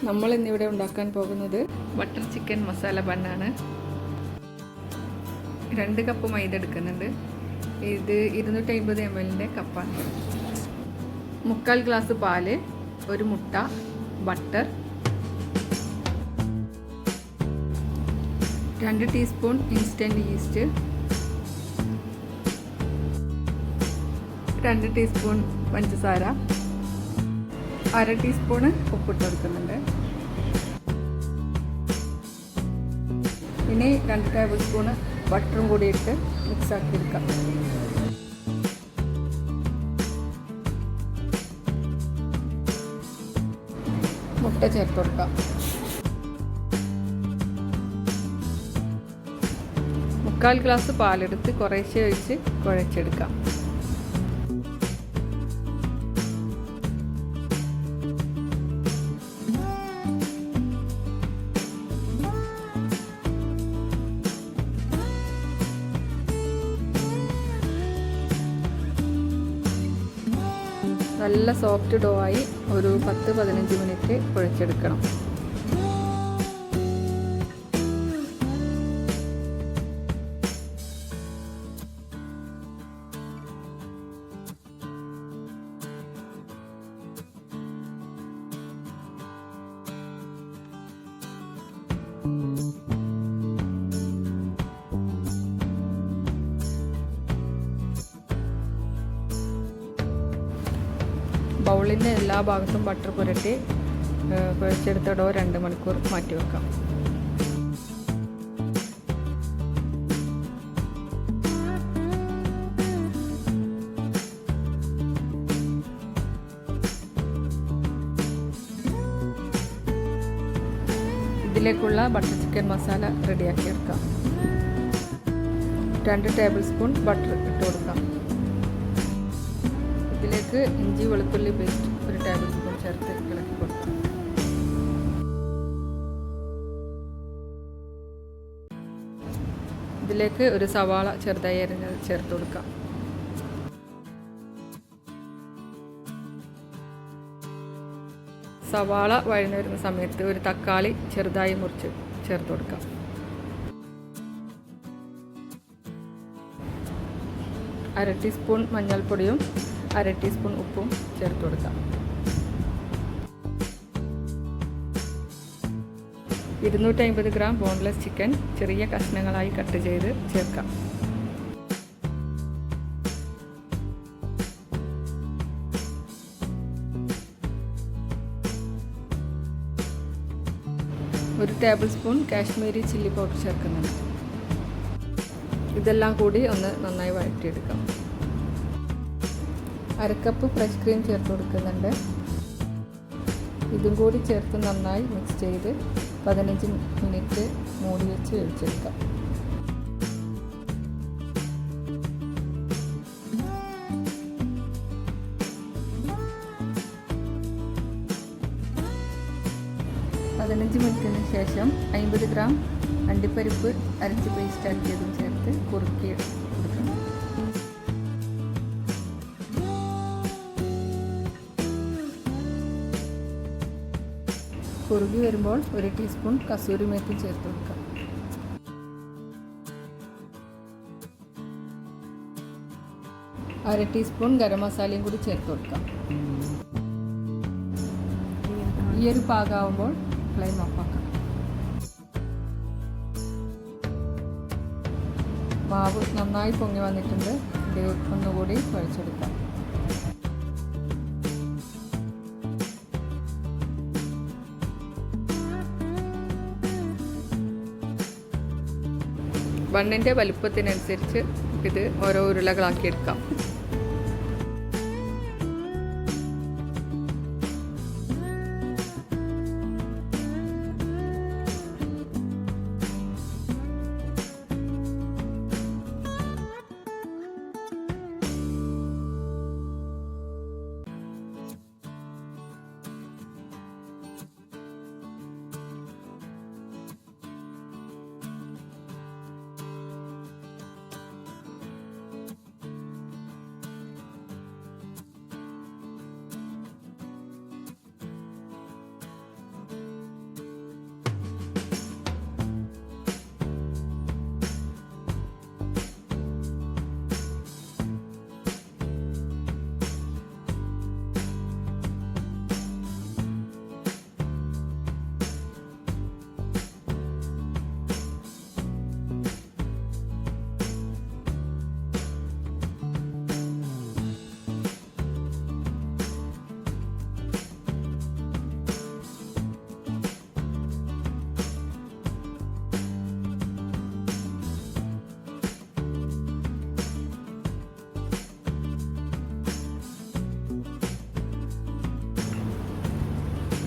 നമ്മൾ ഇന്നിവിടെ ഉണ്ടാക്കാൻ പോകുന്നത് ബട്ടർ ചിക്കൻ മസാല ബണ്ണാണ്. 2 കപ്പ് മൈദ എടുക്കുന്നുണ്ട്. ഇത് 250 ml കപ്പാണ്. 3/4 ഗ്ലാസ് പാല്, 1 മുട്ട, butter, 2 teaspoon instant east, 2 teaspoon പഞ്ചസാര, 1/2 ടീസ്പൂണ് ഉപ്പിട്ട് കൊടുക്കുന്നുണ്ട്. ഇനി 2 ടേബിൾ സ്പൂണ് ബട്ടറും കൂടി ഇട്ട് മിക്സാക്കി എടുക്കാം. മുട്ട ചേർത്ത് കൊടുക്കാം. 3/4 ഗ്ലാസ് പാലെടുത്ത് കുറേശ്ശെ ഒഴിച്ച് കുഴച്ചെടുക്കാം. നല്ല സോഫ്റ്റ് ഡോ ആയി ഒരു 10-15 മിനിറ്റ് കുഴച്ചെടുക്കണം. ബൗളിൻ്റെ എല്ലാ ഭാഗത്തും ബട്ടർ പുരട്ടി കുഴച്ചെടുത്ത ഡോ 2 മണിക്കൂർ മാറ്റി വെക്കാം. ഇതിലേക്കുള്ള ബട്ടർ ചിക്കൻ മസാല റെഡിയാക്കി എടുക്കാം. 2 ടേബിൾ സ്പൂൺ ബട്ടർ ഇട്ട് കൊടുക്കാം. ഇതിലേക്ക് ഇഞ്ചി വെളുത്തുള്ളി പേസ്റ്റ് 1 ടേബിൾ സ്പൂൺ ചേർത്ത് ഇളക്കി കൊടുക്കാം. ഇതിലേക്ക് ഒരു സവാള ചെറുതായി അരിഞ്ഞത് ചേർത്ത് കൊടുക്കാം. സവാള വഴഞ്ഞു വരുന്ന സമയത്ത് ഒരു തക്കാളി ചെറുതായി മുറിച്ച് ചേർത്ത് കൊടുക്കാം. അര ടീസ്പൂൺ മഞ്ഞൾപ്പൊടിയും 1/2 ടീസ്പൂൺ ഉപ്പും ചേർത്ത് കൊടുക്കാം. 250 ഗ്രാം ബോൺലെസ് ചിക്കൻ ചെറിയ കഷ്ണങ്ങളായി കട്ട് ചെയ്ത് ചേർക്കാം. ഒരു table spoon Kashmiri chilli powder ചേർക്കുന്നുണ്ട്. ഇതെല്ലാം കൂടി ഒന്ന് നന്നായി വഴറ്റിയെടുക്കാം. 1/2 കപ്പ് ഫ്രഷ് ക്രീം ചേർത്ത് കൊടുക്കുന്നുണ്ട്. ഇതും കൂടി ചേർത്ത് നന്നായി മിക്സ് ചെയ്ത് 15 മിനിറ്റ് മൂടി വെച്ച് വേവിച്ചെടുക്കാം. മിനിറ്റിന് ശേഷം 50 ഗ്രാം അണ്ടിപ്പരിപ്പ് അരച്ച് പേസ്റ്റ് ആക്കിയതും ചേർത്ത് കുറുക്കി കൊടുക്കണം. കുറുകി വരുമ്പോൾ 1 ടീസ്പൂൺ കസൂരി മേത്തി ചേർത്ത് കൊടുക്കാം. അര ടീസ്പൂൺ ഗരം മസാലയും കൂടി ചേർത്ത് കൊടുക്കാം. ഈ ഒരു പാകമാകുമ്പോൾ ഫ്ലെയിം ഓഫാക്കാം. മാവ് നന്നായി പൊങ്ങി വന്നിട്ടുണ്ട്. ഇത് ഒന്നുകൂടി കുഴച്ചെടുക്കാം. ബണ്ണിൻ്റെ വലുപ്പത്തിനനുസരിച്ച് ഇത് ഓരോ ഉരുളകളാക്കി എടുക്കാം.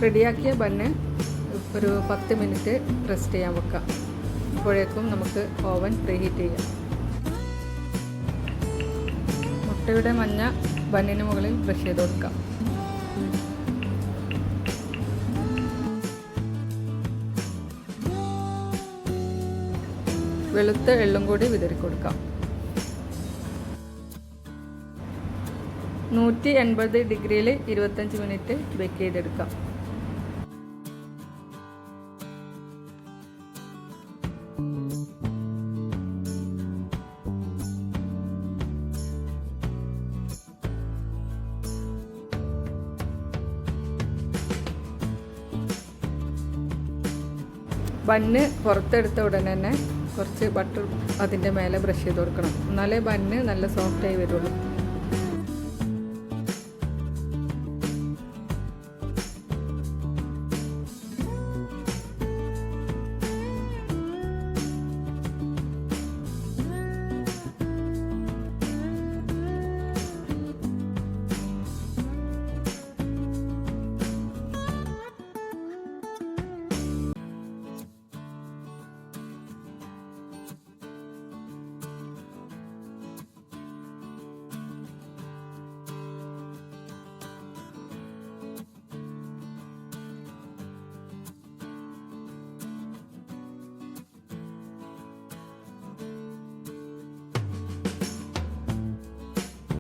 റെഡിയാക്കിയ ബണ്ണ് ഒരു 10 മിനിറ്റ് റെസ്റ്റ് ചെയ്യാൻ വെക്കാം. അപ്പോഴേക്കും നമുക്ക് ഓവൻ പ്രീഹീറ്റ് ചെയ്യാം. മുട്ടയുടെ മഞ്ഞ ബണ്ണിന് മുകളിൽ ബ്രഷ് ചെയ്ത് കൊടുക്കാം. വെളുത്ത എള്ളും കൂടി വിതറി കൊടുക്കാം. 180 ഡിഗ്രിയിൽ 25 മിനിറ്റ് ബേക്ക് ചെയ്തെടുക്കാം. ബണ്ണ് പുറത്തെടുത്ത ഉടനെ തന്നെ കുറച്ച് ബട്ടർ അതിൻ്റെ മേലെ ബ്രഷ് ചെയ്ത് കൊടുക്കണം. എന്നാലേ ബണ്ണ് നല്ല സോഫ്റ്റായി വരുള്ളൂ.